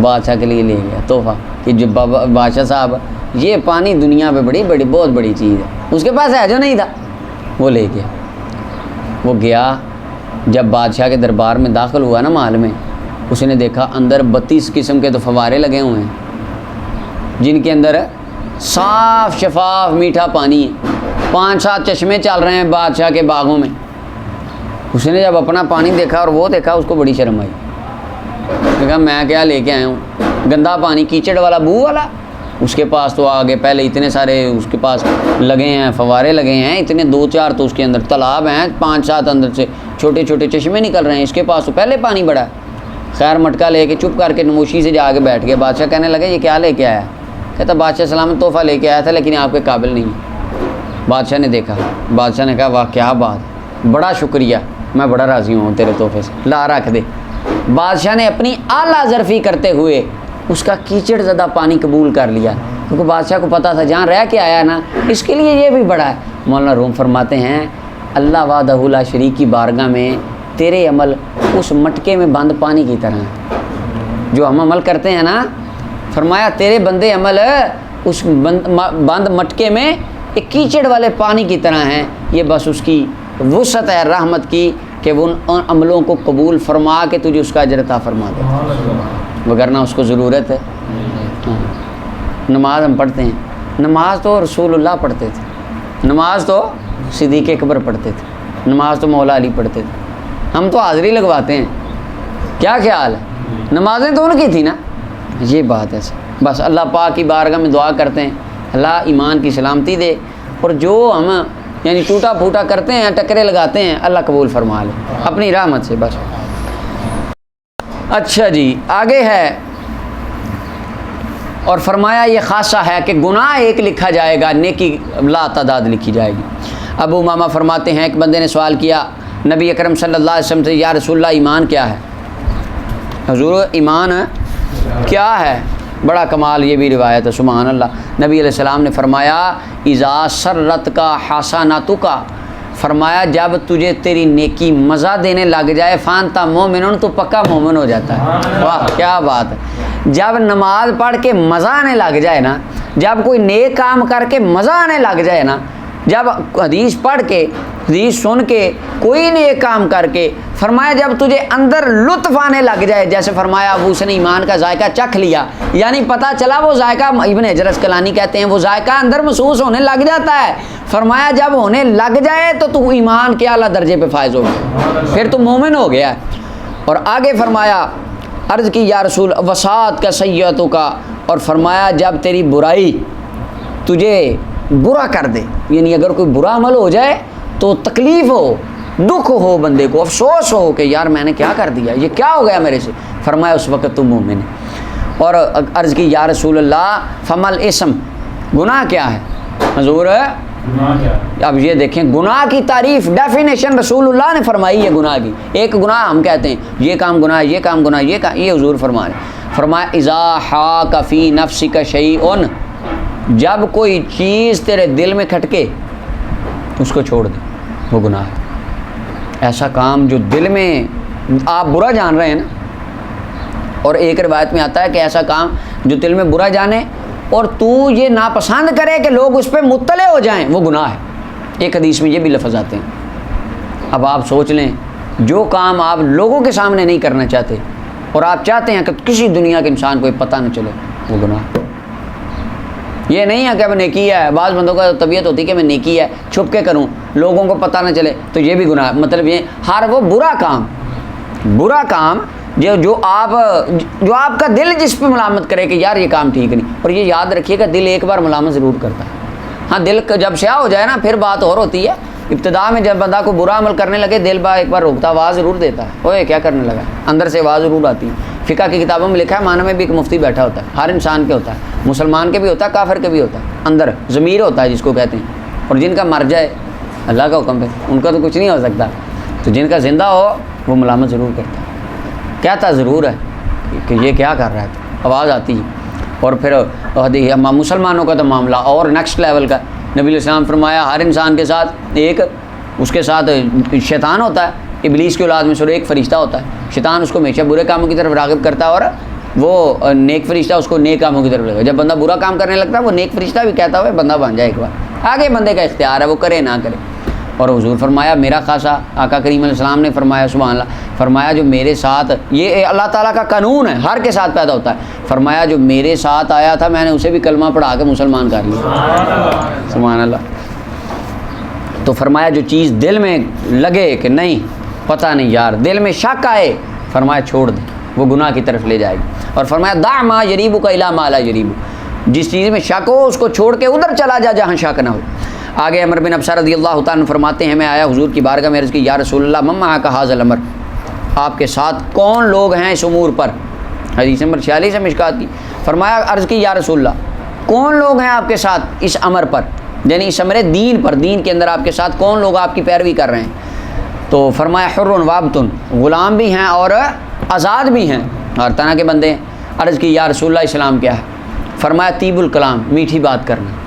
بادشاہ کے لیے لے گیا تحفہ کہ جو بادشاہ صاحب یہ پانی دنیا پہ بہت بڑی چیز ہے. اس کے پاس ہے جو نہیں تھا, وہ لے گیا. وہ گیا, جب بادشاہ کے دربار میں داخل ہوا نا محل میں, اس نے دیکھا اندر 32 قسم کے تو فوارے لگے ہوئے ہیں, جن کے اندر صاف شفاف میٹھا پانی ہے، 5-7 چشمے چل رہے ہیں بادشاہ کے باغوں میں۔ اس نے جب اپنا پانی دیکھا اور وہ دیکھا، اس کو بڑی شرم آئی، کہا میں کیا لے کے آیا ہوں، گندا پانی، کیچڑ والا، بو والا۔ اس کے پاس تو آگے پہلے اتنے سارے اس کے پاس لگے ہیں، فوارے لگے ہیں اتنے، 2-4 تو اس کے اندر تالاب ہیں، 5-7 اندر سے چھوٹے چھوٹے چشمے نکل رہے ہیں، اس کے پاس تو پہلے پانی بڑا ہے۔ خیر مٹکا لے کے چپ کر کے نموشی سے جا کے بیٹھ گیا۔ بادشاہ کہنے لگے یہ کیا لے کے آیا؟ کہتا بادشاہ سلامت تحفہ لے کے آیا تھا، لیکن آپ کے قابل نہیں ہے۔ بادشاہ نے دیکھا، بادشاہ نے کہا واہ کیا بات، بڑا شکریہ، میں بڑا راضی ہوں تیرے تحفے سے، لا رکھ دے۔ بادشاہ نے اپنی اعلیٰ ظرفی کرتے ہوئے اس کا کیچڑ زدہ پانی قبول کر لیا، کیونکہ بادشاہ کو پتا تھا جہاں رہ کے آیا نا اس کے لیے یہ بھی بڑا ہے۔ مولانا روم فرماتے ہیں اللہ وحدہ لا شریک کی بارگاہ میں تیرے عمل اس مٹکے میں بند پانی کی طرح ہیں جو ہم عمل کرتے ہیں نا، فرمایا تیرے بندے عمل اس بند مٹکے میں ایک کیچڑ والے پانی کی طرح ہیں، یہ بس اس کی وسعت ہے رحمت کی کہ وہ ان عملوں کو قبول فرما کے تجھے اس کا اجر عطا فرما دے، وگرنہ اس کو ضرورت ہے۔ نماز ہم پڑھتے ہیں، نماز تو رسول اللہ پڑھتے تھے، نماز تو صدیق اکبر پڑھتے تھے، نماز تو مولا علی پڑھتے تھے، ہم تو حاضری لگواتے ہیں۔ کیا خیال ہے؟ نمازیں تو ان کی تھی نا، یہ بات ہے۔ بس اللہ پاک کی بارگاہ میں دعا کرتے ہیں اللہ ایمان کی سلامتی دے، اور جو ہم یعنی ٹوٹا پھوٹا کرتے ہیں، ٹکرے لگاتے ہیں، اللہ قبول فرما لے اپنی رحمت سے بس۔ اچھا جی آگے ہے، اور فرمایا یہ خاصہ ہے کہ گناہ ایک لکھا جائے گا، نیکی لا تعداد لکھی جائے گی۔ ابو امامہ فرماتے ہیں ایک بندے نے سوال کیا نبی اکرم صلی اللہ علیہ وسلم سے، یا رسول اللہ ایمان کیا ہے؟ حضور ایمان کیا ہے؟ بڑا کمال یہ بھی روایت ہے، سبحان اللہ۔ نبی علیہ السلام نے فرمایا اذا سرت کا حسناتک کا، فرمایا جب تجھے تیری نیکی مزہ دینے لگ جائے، فانتا مومن، تو پکا مومن ہو جاتا ہے۔ واہ کیا بات ہے، جب نماز پڑھ کے مزہ آنے لگ جائے نا، جب کوئی نیک کام کر کے مزہ آنے لگ جائے نا، جب حدیث پڑھ کے حدیث سن کے کوئی نیک کام کر کے، فرمایا جب تجھے اندر لطف آنے لگ جائے، جیسے فرمایا ابو اس نے ایمان کا ذائقہ چکھ لیا، یعنی پتہ چلا وہ ذائقہ، ابن حجر اسقلانی کہتے ہیں وہ ذائقہ اندر محسوس ہونے لگ جاتا ہے، فرمایا جب ہونے لگ جائے تو ایمان کے اعلیٰ درجے پہ فائز ہو گیا، پھر تو مومن ہو گیا۔ اور آگے فرمایا عرض کی یا رسول وسعت کا سیئتوں کا، اور فرمایا جب تیری برائی تجھے برا کر دے، یعنی اگر کوئی برا عمل ہو جائے تو تکلیف ہو، دکھ ہو، بندے کو افسوس ہو کہ یار میں نے کیا کر دیا، یہ کیا ہو گیا میرے سے، فرمایا اس وقت تم مومن ہے۔ اور عرض کی یا رسول اللہ فمل اسم، گناہ کیا ہے حضور؟ اب یہ دیکھیں گناہ کی تعریف، ڈیفینیشن رسول اللہ نے فرمائی ہے گناہ کی۔ ایک گناہ ہم کہتے ہیں یہ کام گناہ ہے، یہ کام گناہ، یہ حضور فرما رہے ہیں، فرمایا اذا حاک فی نفسک شیء، جب کوئی چیز تیرے دل میں کھٹکے اس کو چھوڑ دے، وہ گناہ ہے۔ ایسا کام جو دل میں آپ برا جان رہے ہیں نا، اور ایک روایت میں آتا ہے کہ ایسا کام جو دل میں برا جانے اور تو یہ ناپسند کرے کہ لوگ اس پہ مطلع ہو جائیں، وہ گناہ ہے۔ ایک حدیث میں یہ بھی لفظ آتے ہیں۔ اب آپ سوچ لیں جو کام آپ لوگوں کے سامنے نہیں کرنا چاہتے اور آپ چاہتے ہیں کہ کسی دنیا کے انسان کو یہ پتہ نہ چلے، وہ گناہ۔ یہ نہیں ہے کہ اب نیکی ہے، بعض بندوں کا طبیعت ہوتی ہے کہ میں نیکی ہے چھپ کے کروں لوگوں کو پتہ نہ چلے، تو یہ بھی گناہ۔ مطلب یہ ہر وہ برا کام جو آپ کا دل جس پہ ملامت کرے کہ یار یہ کام ٹھیک نہیں، اور یہ یاد رکھیے کہ دل ایک بار ملامت ضرور کرتا ہے۔ ہاں دل جب سیاہ ہو جائے نا پھر بات اور ہوتی ہے، ابتدا میں جب بندہ کو برا عمل کرنے لگے دل ایک بار روکتا، آواز ضرور دیتا ہے اوے کیا کرنے لگا، اندر سے آواز ضرور آتی ہے۔ فقہ کی کتابوں میں لکھا ہے معنی میں بھی ایک مفتی بیٹھا ہوتا ہے، ہر انسان کے ہوتا ہے، مسلمان کے بھی ہوتا ہے، کافر کے بھی ہوتا ہے، اندر ضمیر ہوتا ہے جس کو کہتے ہیں، اور جن کا مر جائے اللہ کا حکم پہ ان کا تو کچھ نہیں ہو سکتا، تو جن کا زندہ ہو وہ ملامت ضرور کرتا ہے، کہتا ضرور ہے کہ یہ کیا کر رہا ہے، آواز آتی ہے۔ اور پھر مسلمانوں کا تو معاملہ اور نیکسٹ لیول کا، نبی علیہ السلام فرمایا ہر انسان کے ساتھ اس کے ساتھ شیطان ہوتا ہے، ابلیس کی اولاد میں سے ایک فرشتہ ہوتا ہے، شیطان اس کو ہمیشہ برے کاموں کی طرف راغب کرتا ہے، اور وہ نیک فرشتہ اس کو نیک کاموں کی طرف لگا۔ جب بندہ برا کام کرنے لگتا ہے وہ نیک فرشتہ بھی کہتا ہے بندہ بن جائے ایک بار، آگے بندے کا اختیار ہے وہ کرے نہ کرے۔ اور حضور فرمایا میرا خاصا آقا کریم علیہ السلام نے فرمایا سبحان اللہ، فرمایا جو میرے ساتھ، یہ اللہ تعالیٰ کا قانون ہے، ہر کے ساتھ پیدا ہوتا ہے، فرمایا جو میرے ساتھ آیا تھا میں نے اسے بھی کلمہ پڑھا کے مسلمان کر لیا، سبحان اللہ۔ تو فرمایا جو چیز دل میں لگے کہ نہیں پتہ نہیں یار، دل میں شک آئے، فرمایا چھوڑ دے، وہ گناہ کی طرف لے جائے گی، اور فرمایا دع ما یریبک الی ما لا یریبک، جس چیز میں شک ہو اس کو چھوڑ کے ادھر چلا جا جہاں شک نہ ہو۔ آگے عمر بن ابسہ رضی اللہ تعالیٰ عنہ فرماتے ہیں میں آیا حضور کی بارگاہ میں، عرض کی یا رسول اللہ من معک ھذا الامر، آپ کے ساتھ کون لوگ ہیں اس امور پر، حدیث نمبر 46 ہے مشکات کی۔ فرمایا عرض کی یا رسول اللہ کون لوگ ہیں آپ کے ساتھ اس امر پر، یعنی اس امر دین پر، دین کے اندر آپ کے ساتھ کون لوگ آپ کی پیروی کر رہے ہیں؟ تو فرمایا حر وابتن، غلام بھی ہیں اور آزاد بھی ہیں، ہر طرح کے بندے ہیں۔ عرض کی یا رسول اللہ اسلام کیا ہے؟ فرمایا طیب الکلام، میٹھی بات کرنا،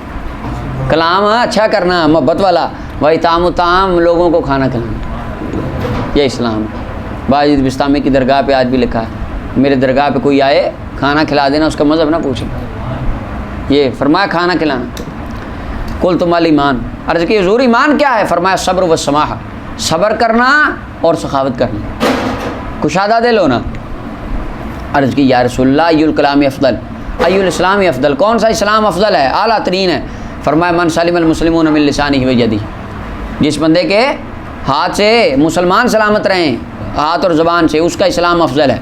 کلام اچھا کرنا، محبت والا، وہی طعام و طعام، لوگوں کو کھانا کھلانا، یہ اسلام ہے۔ باجد بستامی کی درگاہ پہ آج بھی لکھا ہے میرے درگاہ پہ کوئی آئے کھانا کھلا دینا، اس کا مذہب نہ پوچھیں، یہ فرمایا کھانا کھلانا۔ قلت ما الایمان، عرض کی حضور ایمان کیا ہے؟ فرمایا صبر و سماح، صبر کرنا اور سخاوت کرنا، کشادہ دل ہونا۔ عرض کی یا رسول اللہ ای الکلام افضل، ای الاسلام افضل، کون سا اسلام افضل ہے، اعلیٰ ترین ہے؟ فرمایا من سلم المسلمون من لسانہ و یدہ، جس بندے کے ہاتھ سے مسلمان سلامت رہیں، ہاتھ اور زبان سے، اس کا اسلام افضل ہے۔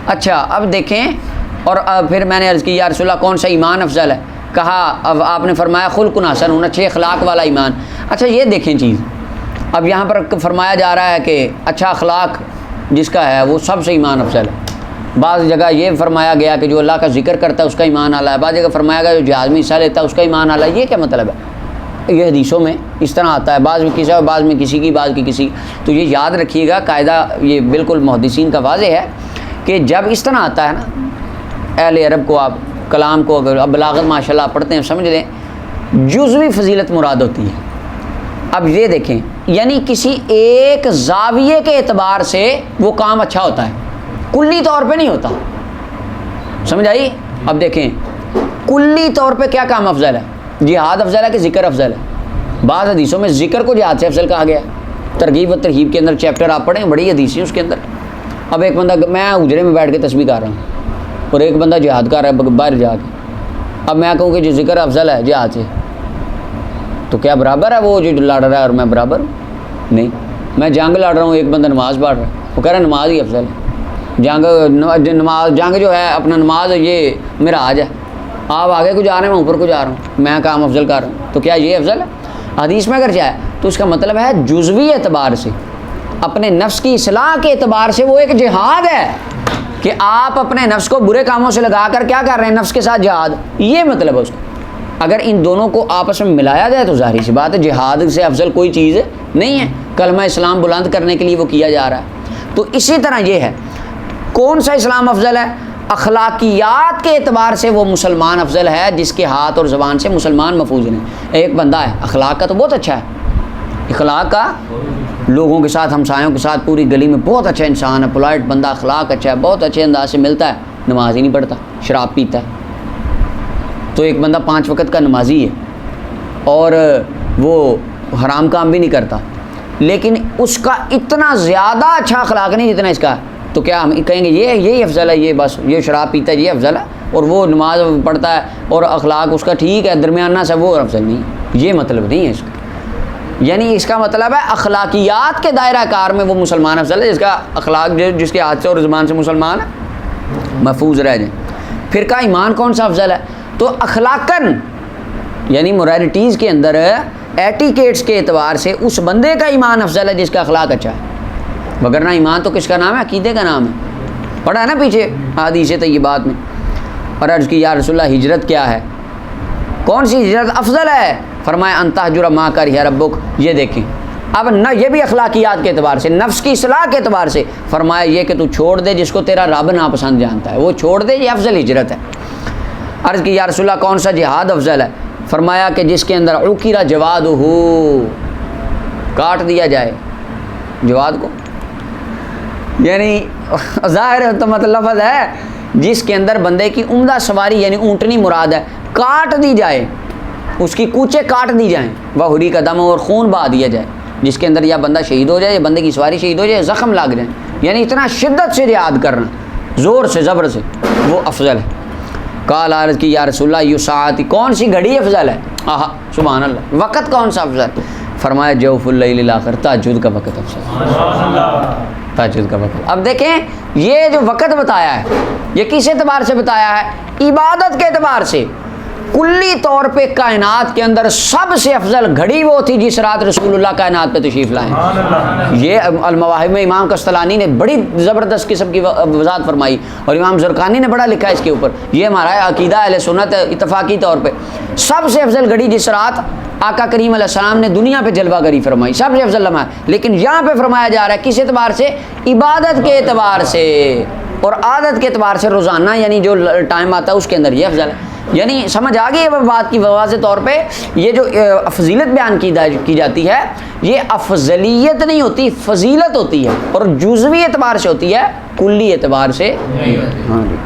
اچھا اب دیکھیں، اور پھر میں نے عرض کی یا رسول اللہ کون سا ایمان افضل ہے؟ کہا، اب آپ نے فرمایا خلق حسن، ہونا اچھے اخلاق والا ایمان۔ اچھا یہ دیکھیں چیز، اب یہاں پر فرمایا جا رہا ہے کہ اچھا اخلاق جس کا ہے وہ سب سے ایمان افضل ہے۔ بعض جگہ یہ فرمایا گیا کہ جو اللہ کا ذکر کرتا ہے اس کا ایمان اعلیٰ ہے، بعض جگہ فرمایا گیا جو جہاد میں حصہ لیتا ہے اس کا ایمان اعلیٰ ہے۔ یہ کیا مطلب ہے؟ یہ حدیثوں میں اس طرح آتا ہے، بعض میں کسی اور بعض میں کسی کی، بعض کی کسی، تو یہ یاد رکھیے گا قاعدہ، یہ بالکل محدثین کا واضح ہے کہ جب اس طرح آتا ہے نا، اہل عرب کو آپ کلام کو اگر اب بلاغت ماشاء اللہ پڑھتے ہیں سمجھ لیں، جزوی فضیلت مراد ہوتی ہے۔ اب یہ دیکھیں، یعنی کسی ایک زاویے کے اعتبار سے وہ کام اچھا ہوتا ہے، کلی طور پہ نہیں ہوتا، سمجھ آئی؟ اب دیکھیں کلی طور پہ کیا کام افضل ہے؟ جہاد افضل ہے کہ ذکر افضل ہے؟ بعض حدیثوں میں ذکر کو جہاد سے افضل کہا گیا ہے، ترغیب و ترہیب کے اندر چیپٹر آپ پڑھیں، بڑی حدیثیں اس کے اندر۔ اب ایک بندہ، میں اجرے میں بیٹھ کے تسبیح کر رہا ہوں اور ایک بندہ جہاد کر رہا ہے باہر جا کے، اب میں کہوں کہ جو ذکر افضل ہے جہاد سے، تو کیا برابر ہے وہ جو لڑ رہا ہے اور میں برابر ہوں؟ نہیں، میں جنگ لڑ رہا ہوں، ایک بندہ نماز پڑھ رہا ہے، وہ کہہ رہا ہے نماز ہی افضل ہے، جنگ جو ہے اپنا نماز یہ معراج ہے، آپ آگے کو جا رہے ہیں میں اوپر کو جا رہا ہوں، میں کام افضل کر رہا ہوں، تو کیا یہ افضل ہے؟ حدیث میں اگر جائے تو اس کا مطلب ہے جزوی اعتبار سے، اپنے نفس کی اصلاح کے اعتبار سے وہ ایک جہاد ہے کہ آپ اپنے نفس کو برے کاموں سے لگا کر کیا کر رہے ہیں، نفس کے ساتھ جہاد، یہ مطلب ہے اس کا۔ اگر ان دونوں کو آپس میں ملایا جائے تو ظاہری سی بات ہے جہاد سے افضل کوئی چیز نہیں ہے، کلمہ اسلام بلند کرنے کے لیے وہ کیا جا رہا ہے۔ تو اسی طرح یہ ہے، کون سا اسلام افضل ہے؟ اخلاقیات کے اعتبار سے وہ مسلمان افضل ہے جس کے ہاتھ اور زبان سے مسلمان محفوظ ہیں۔ ایک بندہ ہے اخلاق کا تو بہت اچھا ہے، اخلاق کا لوگوں کے ساتھ، ہمسایوں کے ساتھ، پوری گلی میں بہت اچھا انسان ہے، پولائٹ بندہ، اخلاق اچھا ہے، بہت اچھے انداز سے ملتا ہے، نماز ہی نہیں پڑھتا، شراب پیتا ہے۔ تو ایک بندہ 5 وقت کا نمازی ہے اور وہ حرام کام بھی نہیں کرتا، لیکن اس کا اتنا زیادہ اچھا اخلاق نہیں جتنا اس کا ہے، تو کیا ہم کہیں گے یہی افضل ہے، یہ بس یہ شراب پیتا ہے یہ افضل ہے، اور وہ نماز پڑھتا ہے اور اخلاق اس کا ٹھیک ہے درمیانہ سے، وہ افضل نہیں؟ یہ مطلب نہیں ہے اس کا، یعنی اس کا مطلب ہے اخلاقیات کے دائرہ کار میں وہ مسلمان افضل ہے جس کا اخلاق جس کے ہاتھ سے اور زبان سے مسلمان محفوظ رہ جائیں۔ پھر کا ایمان کون سا افضل ہے؟ تو اخلاقاً یعنی موریلٹیز کے اندر ایٹیکیٹس کے اعتبار سے اس بندے کا ایمان افضل ہے جس کا اخلاق اچھا ہے، وگرنہ ایمان تو کس کا نام ہے؟ عقیدے کا نام ہے، پڑھا ہے نا پیچھے حدیث طیبات میں۔ اور عرض کی یا رسول اللہ ہجرت کیا ہے، کون سی ہجرت افضل ہے؟ فرمایا ان تہجر ما کرہ ربک۔ یہ دیکھیں اب نہ یہ بھی اخلاقیات کے اعتبار سے، نفس کی اصلاح کے اعتبار سے، فرمایا یہ کہ تو چھوڑ دے جس کو تیرا رب ناپسند جانتا ہے، وہ چھوڑ دے، یہ افضل ہجرت ہے۔ عرض کی یا رسول اللہ کون سا جہاد افضل ہے؟ فرمایا کہ جس کے اندر عقر جواد ہو، کاٹ دیا جائے جواد کو، یعنی ظاہر تو مطلب لفظ ہے جس کے اندر بندے کی عمدہ سواری یعنی اونٹنی مراد ہے، کاٹ دی جائے، اس کی کوچے کاٹ دی جائیں، وہ ہری کا دم اور خون بہا دیا جائے، جس کے اندر یا بندہ شہید ہو جائے یا بندے کی سواری شہید ہو جائے، زخم لگ جائیں، یعنی اتنا شدت سے جہاد کرنا، زور سے زبر سے، وہ افضل ہے۔ قال عرض کی یا رسول اللہ یساعتی، کون سی گھڑی افضل ہے؟ آہا سبحان اللہ، وقت کون سا افضل؟ فرمایا جوف اللیل الاخر، تہجد کا وقت افضل، تہجد کا وقت۔ اب دیکھیں یہ جو وقت بتایا ہے یہ کس اعتبار سے بتایا ہے؟ عبادت کے اعتبار سے۔ کلی طور پہ کائنات کے اندر سب سے افضل گھڑی وہ تھی جس رات رسول اللہ کائنات پہ تشریف لائے۔ یہ المواہب میں امام قسطلانی نے بڑی زبردست قسم کی وضاحت فرمائی، اور امام زرقانی نے بڑا لکھا ہے اس کے اوپر۔ یہ ہمارا عقیدہ اہل سنت اتفاقی طور پہ سب سے افضل گھڑی جس رات آقا کریم علیہ السلام نے دنیا پہ جلوہ گری فرمائی، سب سے افضل لمحہ ہے۔ لیکن یہاں پہ فرمایا جا رہا ہے کس اعتبار سے؟ عبادت کے اعتبار سے اور عادت کے اعتبار سے، روزانہ یعنی جو ٹائم آتا ہے اس کے اندر یہ افضل ہے۔ یعنی سمجھ آ گئی ہے بات کی واضح طور پہ؟ یہ جو فضیلت بیان کی جاتی ہے یہ افضلیت نہیں ہوتی، فضیلت ہوتی ہے، اور جزوی اعتبار سے ہوتی ہے، کلی اعتبار سے۔ ہاں جی۔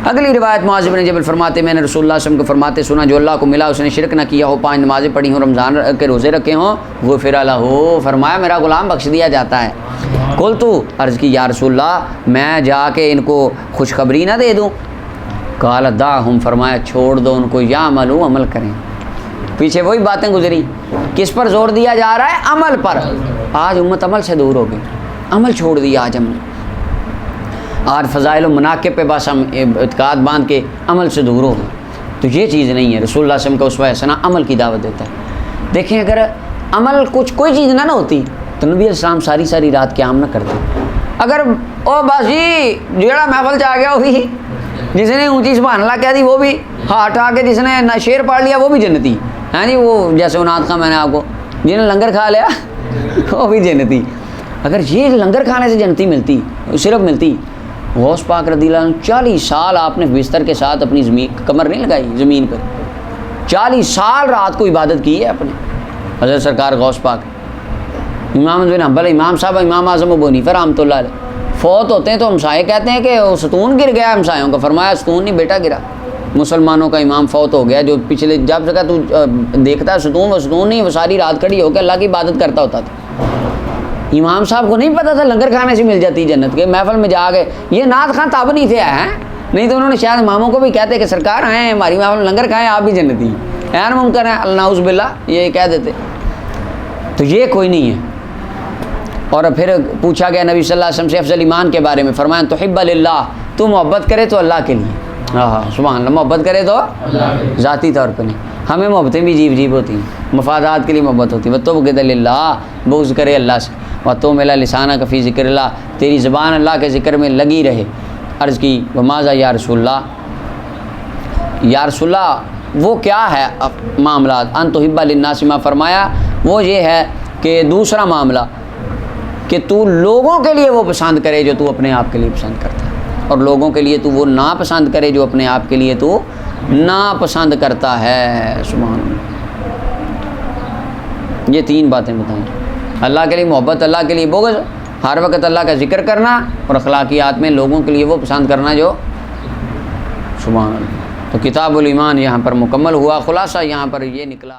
اگلی روایت معاذ بن جبل فرماتے میں نے رسول اللہ صلی اللہ علیہ وسلم کو فرماتے سنا جو اللہ کو ملا اس نے شرک نہ کیا ہو، 5 نمازیں پڑھی ہوں، رمضان کے روزے رکھے ہوں، غفر لہ، فرمایا میرا غلام بخش دیا جاتا ہے۔ قلت، عرض کی یا رسول اللہ میں جا کے ان کو خوشخبری نہ دے دوں؟ قال دعہم، فرمایا چھوڑ دو ان کو، یعملوا، عمل کریں۔ پیچھے وہی باتیں گزری، کس پر زور دیا جا رہا ہے؟ عمل پر۔ آج امت عمل سے دور ہو گئی، عمل چھوڑ دیا آج ہم نے۔ آج فضائل و مناقب پہ بس ہم اعتقاد باندھ کے عمل سے دور ہو گئے، تو یہ چیز نہیں ہے۔ رسول اللہ صلی اللہ علیہ وسلم کا اسوہ حسنہ عمل کی دعوت دیتا ہے۔ دیکھیں اگر عمل کوئی چیز نہ ہوتی تو نبی علیہ السلام ساری رات قیام نہ کرتے۔ اگر او بس جی جیڑا محفل چاہ گیا وہی، جس نے اونچی سبحان اللہ کہہ دی وہ بھی، ہاتھ آ کے جس نے شعر پڑھ لیا وہ بھی جنتی، ہاں جی، وہ جیسے اناد کا میں نے آپ کو، جس نے لنگر کھا لیا وہ بھی جنتی۔ اگر یہ لنگر کھانے سے جنتی ملتی، صرف ملتی، غوث پاک رضی اللہ عنہ 40 سال آپ نے بستر کے ساتھ اپنی کمر نہیں لگائی زمین پر، 40 سال رات کو عبادت کی ہے اپنے حضرت سرکار غوث پاک۔ امام بن حنبل، امام صاحب، امام اعظم ابو حنیفہ رحمۃ اللہ علیہ فوت ہوتے ہیں تو ہمسائے کہتے ہیں کہ وہ ستون گر گیا ہمسایوں کا، فرمایا ستون نہیں بیٹا گرا، مسلمانوں کا امام فوت ہو گیا جو پچھلے جب سے تو دیکھتا ہے ستون، وہ ستون نہیں، وہ ساری رات کھڑی ہو کے اللہ کی عبادت کرتا ہوتا تھا۔ امام صاحب کو نہیں پتا تھا لنگر کھانے سے مل جاتی جنت کے، محفل میں جا گئے، یہ نعت خواں تب نہیں تھے آئے ہیں، نہیں تو انہوں نے شاید اماموں کو بھی کہتے کہ سرکار آئے ہماری محفل میں لنگر کھائیں آپ بھی جنتی ہیں، ممکن ہے اللہ نعوذ باللہ یہ کہہ دیتے، تو یہ کوئی نہیں ہے۔ اور پھر پوچھا گیا نبی صلی اللہ علیہ وسلم سے افضل ایمان کے بارے میں، فرمایا تحب للہ، تو محبت کرے تو اللہ کے لیے، ہاں سبحان اللہ، محبت کرے تو ذاتی طور پہ نہیں، ہمیں محبتیں بھی عجیب ہوتی ہیں، مفادات کے لیے محبت ہوتی ہے، وتبغض للہ، بغض کرے اللہ سے، وتعمل لسانک فی ذکر اللہ، تیری زبان اللہ کے ذکر میں لگی رہے۔ عرض کی وماذا یا رسول اللہ، یا رسول اللہ وہ کیا ہے معاملات؟ ان تحب للناس ما، فرمایا وہ یہ ہے کہ دوسرا معاملہ کہ تو لوگوں کے لیے وہ پسند کرے جو تو اپنے آپ کے لیے پسند کرتا ہے، اور لوگوں کے لیے تو وہ ناپسند کرے جو اپنے آپ کے لیے تو ناپسند کرتا ہے۔ سبحان اللہ، یہ 3 باتیں بتائیں، اللہ کے لیے محبت، اللہ کے لیے بغض، ہر وقت اللہ کا ذکر کرنا، اور اخلاقیات میں لوگوں کے لیے وہ پسند کرنا جو، سبحان اللہ۔ تو کتاب الایمان یہاں پر مکمل ہوا، خلاصہ یہاں پر یہ نکلا۔